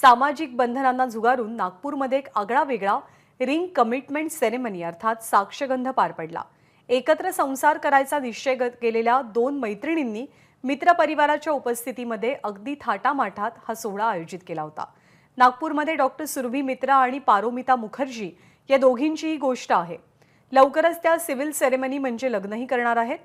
सामाजिक बंधनांना झुगारून नागपूरमध्ये एक आगळा वेगळा रिंग कमिटमेंट सेरेमनी अर्थात साक्षगंध पार पडला। एकत्र संसार करायचा निश्चय केलेल्या दोन मैत्रिणींनी मित्रपरिवाराच्या उपस्थितीमध्ये अगदी थाटामाटात हा सोहळा आयोजित केला होता। नागपूरमध्ये डॉक्टर सुरभी मित्रा आणि पारोमिता मुखर्जी या दोघींची ही गोष्ट आहे। लवकरच त्या सिव्हिल सेरेमनी म्हणजे लग्नही करणार आहेत।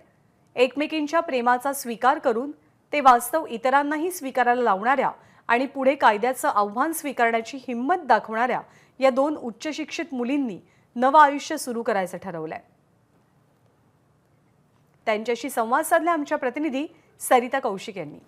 एकमेकींच्या प्रेमाचा स्वीकार करून ते वास्तव इतरांनाही स्वीकारायला लावणाऱ्या आणि पुढे कायद्याचं आव्हान स्वीकारण्याची हिम्मत दाखवणाऱ्या या दोन उच्च शिक्षित मुलींनी नवं आयुष्य सुरू करायचं ठरवलंय। त्यांच्याशी संवाद साधला आमच्या प्रतिनिधी सरिता कौशिक यांनी।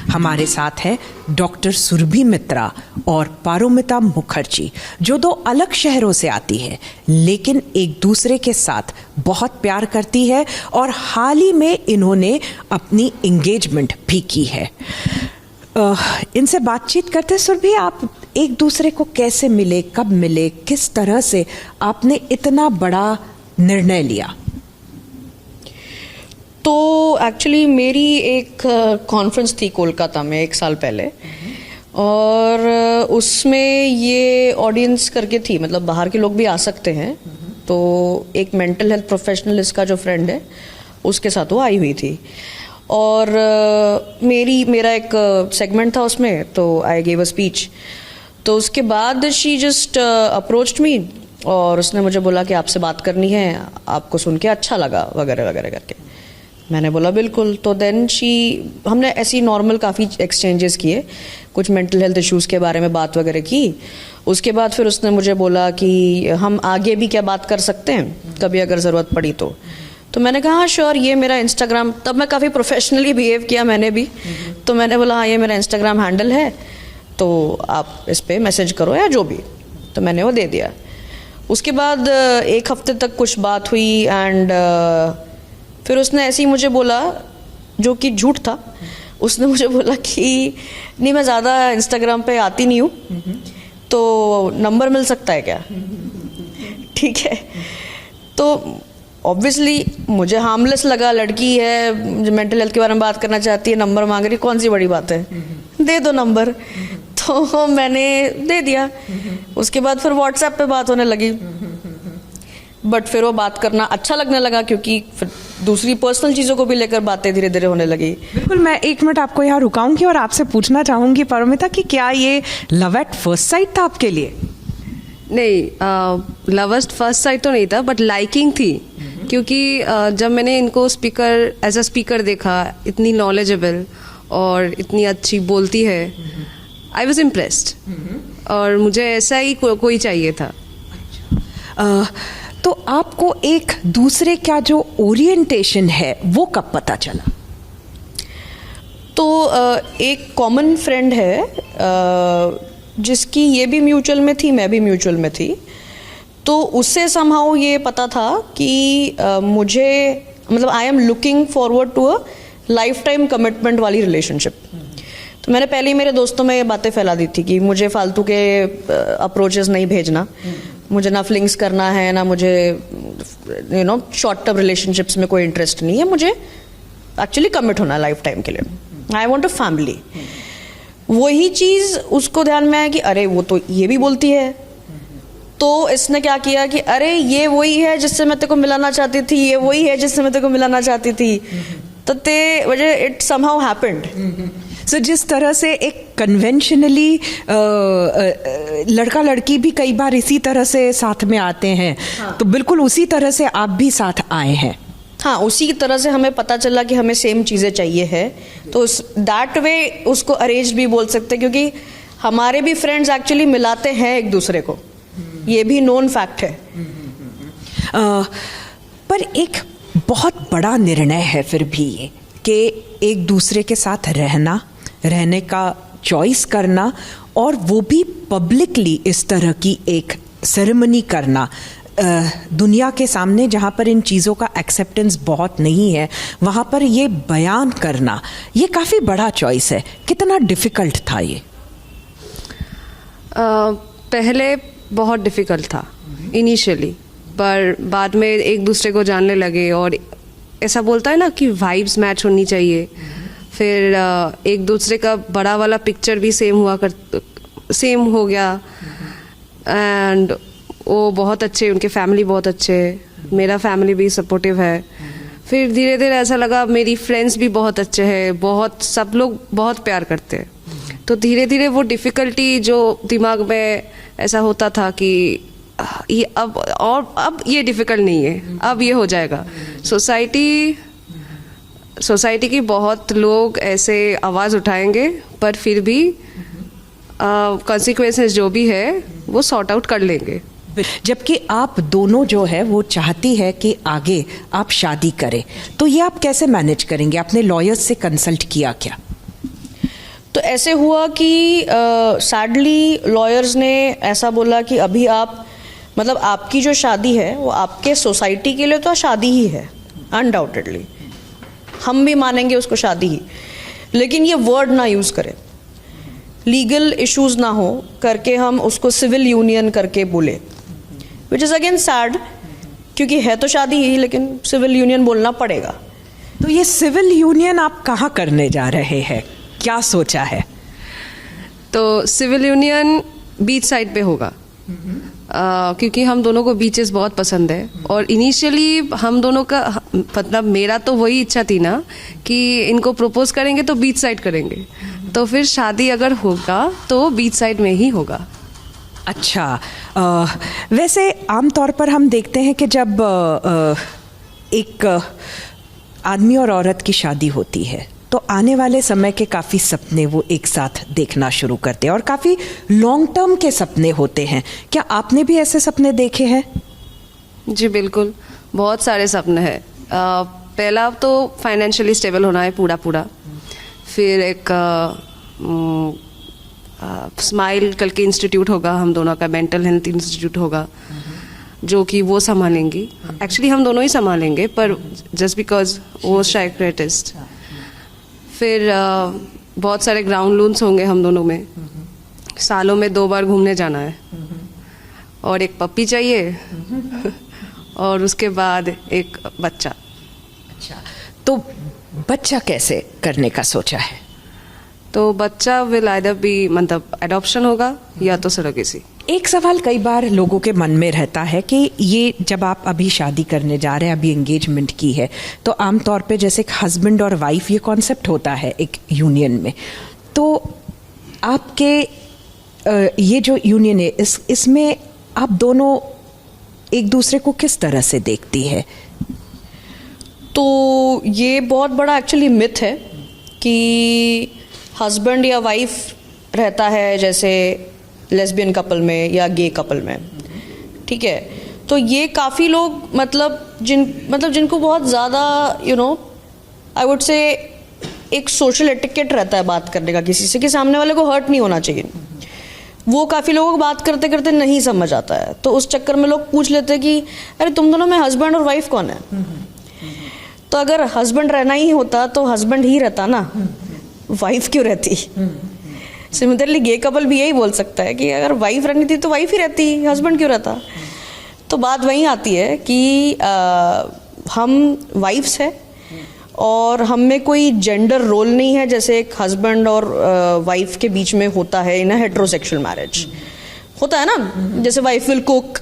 हमारे साथ है डॉक्टर सुरभी मित्रा और पारोमिता मुखर्जी, जो दो अलग शहरों से आती है लेकिन एक दूसरे के साथ बहुत प्यार करती है और हाल ही में इन्होंने अपनी एंगेजमेंट भी की है। इनसे बातचीत करते सुरभी, आप एक दूसरे को कैसे मिले, कब मिले, किस तरह से आपने इतना बड़ा निर्णय लिया? तो एक्चुअली मेरी एक कॉन्फ्रेंस थी कोलकाता में 1 साल पहले, और उसमें ये ऑडियंस करके थी, मतलब बाहर के लोग भी आ सकते हैं। तो एक मेंटल हेल्थ प्रोफेशनल इसका जो फ्रेंड है उसके साथ वो आई हुई थी, और मेरा एक सेगमेंट था उसमें, तो आई गेव अ स्पीच। तो उसके बाद शी जस्ट अप्रोच्ड मी और उसने मुझे बोला कि आपसे बात करनी है, आपको सुन के अच्छा लगा वगैरह वगैरह करके। मैंने बोला बिल्कुल। तो देन हमने ऐसी नॉर्मल काफ़ी एक्सचेंजेस किए, कुछ मेंटल हेल्थ इश्यूज़ के बारे में बात वगैरह की। उसके बाद फिर उसने मुझे बोला कि हम आगे भी क्या बात कर सकते हैं कभी अगर ज़रूरत पड़ी तो मैंने कहा हाँ श्योर। ये मेरा इंस्टाग्राम, तब मैं काफ़ी प्रोफेशनली बिहेव किया मैंने भी, तो मैंने बोला हाँ ये मेरा इंस्टाग्राम हैंडल है, तो आप इस पर मैसेज करो या जो भी। तो मैंने वो दे दिया। उसके बाद 1 हफ्ते तक कुछ बात हुई, एंड फिर उसने ऐसे ही मुझे बोला, जो कि झूठ था, उसने मुझे बोला कि नहीं मैं ज़्यादा इंस्टाग्राम पे आती नहीं हूँ, तो नंबर मिल सकता है क्या? ठीक है। तो ऑब्वियसली मुझे हार्मलेस लगा, लड़की है जो मेंटल हेल्थ के बारे में बात करना चाहती है, नंबर मांग रही, कौन सी बड़ी बात है, दे दो नंबर। तो मैंने दे दिया। उसके बाद फिर व्हाट्सएप पे बात होने लगी, बट फिर वो बात करना अच्छा लगने लगा, क्योंकि फिर दूसरी पर्सनल चीज़ों को भी लेकर बातें धीरे धीरे होने लगी। बिल्कुल, मैं 1 मिनट आपको यहाँ रुकाऊंगी और आपसे पूछना चाहूंगी पारोमिता कि क्या ये लव एट फर्स्ट साइट था आपके लिए? नहीं, लव एट फर्स्ट साइट तो नहीं था, बट लाइकिंग थी, क्योंकि जब मैंने इनको एज अ स्पीकर देखा, इतनी नॉलेजेबल और इतनी अच्छी बोलती है, आई वॉज इम्प्रेस्ड, और मुझे ऐसा ही कोई चाहिए था। तो आपको एक दूसरे का जो ओरिएंटेशन है वो कब पता चला? तो एक कॉमन फ्रेंड है जिसकी ये भी म्यूचुअल में थी, मैं भी म्यूचुअल में थी, तो उससे समहाउ ये पता था कि मुझे, मतलब I am looking forward to a lifetime commitment वाली रिलेशनशिप। तो मैंने पहले ही मेरे दोस्तों में ये बातें फैला दी थी कि मुझे फालतू के अप्रोचेस नहीं भेजना, मुझे ना फ्लिंग्स करना है, ना मुझे शॉर्ट टर्म रिलेशनशिप्स में कोई इंटरेस्ट नहीं है, मुझे एक्चुअली कमिट होना है लाइफ टाइम के लिए, आई वॉन्ट अ फैमिली। वही चीज़ उसको ध्यान में आया कि अरे वो तो ये भी बोलती है, तो इसने क्या किया कि अरे ये वही है जिससे मैं तेरे को मिलाना चाहती थी, ये वही है जिससे मैं तेरे को मिलाना चाहती थी, तो वजह इट समहाउ हैपेंड। सो जिस तरह से एक कन्वेंशनली लड़का लड़की भी कई बार इसी तरह से साथ में आते हैं, हाँ। तो बिल्कुल उसी तरह से आप भी साथ आए हैं। हाँ, उसी तरह से हमें पता चला कि हमें सेम चीज़ें चाहिए है, तो दैट वे उसको अरेंज भी बोल सकते हैं, क्योंकि हमारे भी फ्रेंड्स एक्चुअली मिलाते हैं एक दूसरे को, ये भी नोन फैक्ट है। पर एक बहुत बड़ा निर्णय है फिर भी ये कि एक दूसरे के साथ रहने का चॉइस करना, और वो भी पब्लिकली इस तरह की एक सेरेमनी करना। दुनिया के सामने जहाँ पर इन चीज़ों का एक्सेप्टेंस बहुत नहीं है, वहाँ पर ये बयान करना ये काफ़ी बड़ा चॉइस है। कितना डिफ़िकल्ट था ये? पहले बहुत डिफ़िकल्ट था इनिशियली, पर बाद में एक दूसरे को जानने लगे और ऐसा बोलता है ना कि वाइब्स मैच होनी चाहिए। फिर एक दूसरे का बड़ा वाला पिक्चर भी सेम हो गया एंड वो बहुत अच्छे, उनके फैमिली बहुत अच्छे, मेरा फैमिली भी सपोर्टिव है। फिर धीरे धीरे ऐसा लगा मेरी फ्रेंड्स भी बहुत अच्छे हैं, बहुत सब लोग बहुत प्यार करते हैं। तो धीरे धीरे वो डिफ़िकल्टी जो दिमाग में ऐसा होता था कि ये अब ये डिफ़िकल्ट नहीं है, अब ये हो जाएगा। सोसाइटी की बहुत लोग ऐसे आवाज़ उठाएंगे, पर फिर भी कॉन्सिक्वेंसेस जो भी है वो सॉर्ट आउट कर लेंगे। जबकि आप दोनों जो है वो चाहती है कि आगे आप शादी करें, तो ये आप कैसे मैनेज करेंगे? आपने लॉयर्स से कंसल्ट किया क्या? तो ऐसे हुआ कि सैडली लॉयर्स ने ऐसा बोला कि अभी आप मतलब आपकी जो शादी है वो आपके सोसाइटी के लिए तो शादी ही है, अनडाउटेडली हम भी मानेंगे उसको शादी ही, लेकिन ये वर्ड ना यूज़ करें, लीगल इश्यूज ना हो करके हम उसको सिविल यूनियन करके बोले, विच इज़ अगेन सैड, क्योंकि है तो शादी ही लेकिन सिविल यूनियन बोलना पड़ेगा। तो ये सिविल यूनियन आप कहाँ करने जा रहे हैं, क्या सोचा है? तो सिविल यूनियन बीच साइड पे होगा, क्योंकि हम दोनों को बीचेस बहुत पसंद है और इनिशियली हम दोनों का मतलब मेरा तो वही इच्छा थी ना कि इनको प्रपोज करेंगे तो बीच साइड करेंगे, तो फिर शादी अगर होगा तो बीच साइड में ही होगा। अच्छा, वैसे आमतौर पर हम देखते हैं कि जब एक आदमी और औरत की शादी होती है तो आने वाले समय के काफ़ी सपने वो एक साथ देखना शुरू करते हैं और काफ़ी लॉन्ग टर्म के सपने होते हैं। क्या आपने भी ऐसे सपने देखे हैं? जी बिल्कुल, बहुत सारे सपने हैं। पहला तो फाइनेंशियली स्टेबल होना है पूरा। फिर एक स्माइल करके इंस्टीट्यूट होगा हम दोनों का, मेंटल हेल्थ इंस्टीट्यूट होगा जो कि वो संभालेंगी। एक्चुअली हम दोनों ही संभालेंगे, पर जस्ट बिकॉज वो साइकियाट्रिस्ट। फिर बहुत सारे ग्राउंड लोन्स होंगे हम दोनों में, सालों में 2 बार घूमने जाना है और एक पप्पी चाहिए और उसके बाद एक बच्चा। अच्छा, तो बच्चा कैसे करने का सोचा है? तो बच्चा विल आइदर बी मतलब एडॉप्शन होगा या तो सरोगेसी। एक सवाल कई बार लोगों के मन में रहता है कि ये जब आप अभी शादी करने जा रहे हैं, अभी एंगेजमेंट की है, तो आमतौर पे जैसे एक हस्बैंड और वाइफ ये कॉन्सेप्ट होता है एक यूनियन में, तो आपके ये जो यूनियन है इसमें आप दोनों एक दूसरे को किस तरह से देखती है? तो ये बहुत बड़ा एक्चुअली मिथ है कि हस्बैंड या वाइफ रहता है जैसे लेस्बियन कपल में या गे कपल में, ठीक है। तो ये काफ़ी लोग जिनको बहुत ज़्यादा आई वुड से एक सोशल एटिकेट रहता है बात करने का किसी से कि सामने वाले को हर्ट नहीं होना चाहिए, वो काफ़ी लोगों को बात करते करते नहीं समझ आता है, तो उस चक्कर में लोग पूछ लेते हैं कि अरे तुम दोनों में हस्बैंड और वाइफ कौन है? तो अगर हस्बैंड रहना ही होता तो हस्बैंड ही रहता ना, वाइफ क्यों रहती? सिमिलरली गे कपल भी यही बोल सकता है कि अगर वाइफ रहनी थी तो वाइफ ही रहती, हस्बैंड क्यों रहता? तो बात वहीं आती है कि हम वाइफ्स हैं और हम में कोई जेंडर रोल नहीं है जैसे एक हस्बैंड और वाइफ के बीच में होता है इन अ हेटेरोसेक्सुअल मैरिज। होता है ना, जैसे वाइफ विल कुक,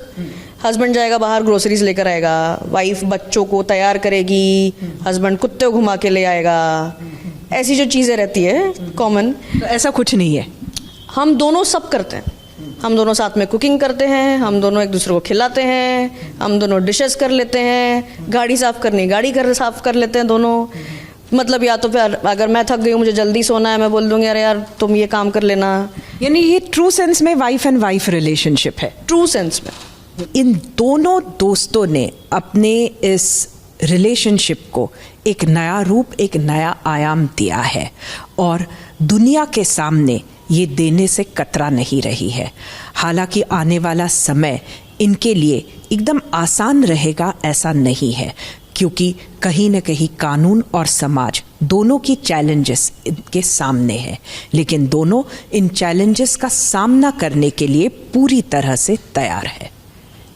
हस्बैंड जाएगा बाहर ग्रोसरीज लेकर आएगा, वाइफ बच्चों को तैयार करेगी, हस्बैंड कुत्ते को घुमा के ले आएगा, ऐसी जो चीज़ें रहती है कॉमन। तो ऐसा कुछ नहीं है, हम दोनों सब करते हैं, हम दोनों साथ में कुकिंग करते हैं, हम दोनों एक दूसरे को खिलाते हैं, हम दोनों डिशेस कर लेते हैं, गाड़ी साफ करनी गाड़ी साफ कर लेते हैं दोनों। मतलब या तो फिर अगर मैं थक गई हूँ, मुझे जल्दी सोना है, मैं बोल दूंगी अरे यार तुम ये काम कर लेना। यानी ये ट्रू सेंस में वाइफ एंड वाइफ रिलेशनशिप है। ट्रू सेंस में इन दोनों दोस्तों ने अपने इस रिलेशनशिप को एक नया रूप, एक नया आयाम दिया है और दुनिया के सामने ये देने से कतरा नहीं रही है। हालांकि आने वाला समय इनके लिए एकदम आसान रहेगा ऐसा नहीं है, क्योंकि कहीं न कहीं कानून और समाज दोनों की चैलेंजेस इनके सामने है, लेकिन दोनों इन चैलेंजेस का सामना करने के लिए पूरी तरह से तैयार है।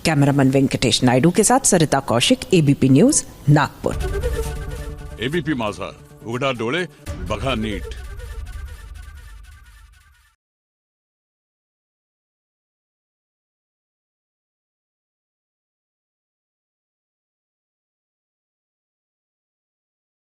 कैमरामैन वेंकटेश नायडू के साथ Sarita Kaushik, ABP news, Nagpur. ABP Majha, उघडा डोळे बघा नीट।